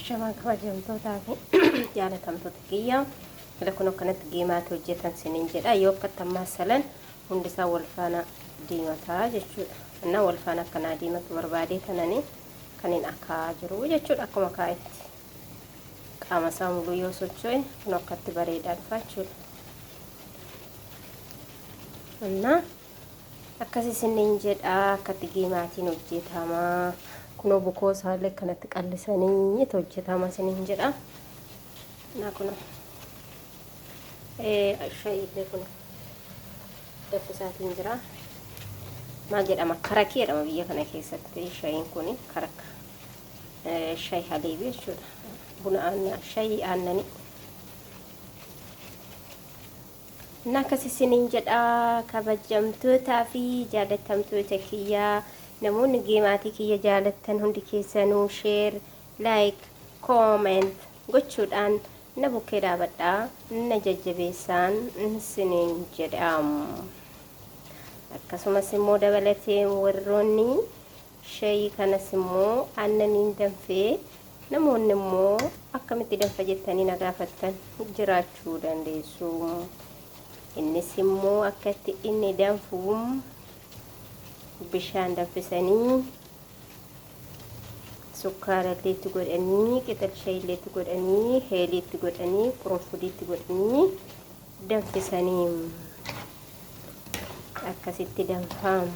Shaman kabajamtootaa fi jaalatamtoota kiyyaa lakunoo kanatti geemaatti hojjetan siniin jedha. Yoo akkatti masalan hundisaa wal faana diimataa jechuudha. Innaa wal faana akkanaa diimatu barbaadee tananii kaniin akka jiru jechuudha. Akkuma kaa'itti qaama isaa muluu yoo socho'e kun akkatti bareedaa dhufa jechuudha. Innaa akkasii siniin jedha. Akkatti geemaatiin hojjetamaa. Kunoo bukoo isaallee kanatti qallisanii itti hojjetama siniin jedha. Naa kunoo shaayillee kun daffisaatiin jira. Maal jedhama? Karakii jedhama biyya kana keessatti. Shaayiin kun karaka. Shaayii haleebii jechuudha. Buna aannan shaayii aannanii. Naa akkasii siniin jedha. Kabajamtootaa fi jaalatamtoota kiyyaa. Namoonni geemaatii kiyya jaalattan hundi keessanuu sheer, laayik, kooment gochuudhaan na bukkee dhaabadhaa, na jajjabeessaan siniin jedhamu. Akkasumas immoo dabalatee warroonni shaayii kanas immoo aannaniin danfee namoonni immoo akkamitti danfa jettanii na gaafattan jiraachuu dandeessu. Innis immoo akkatti inni danfu bishaan danfisanii sukkaara itti godhanii qixal shaayii itti godhanii heelii itti godhanii qurunfudii itti godhanii danfisanii akkasitti danfam.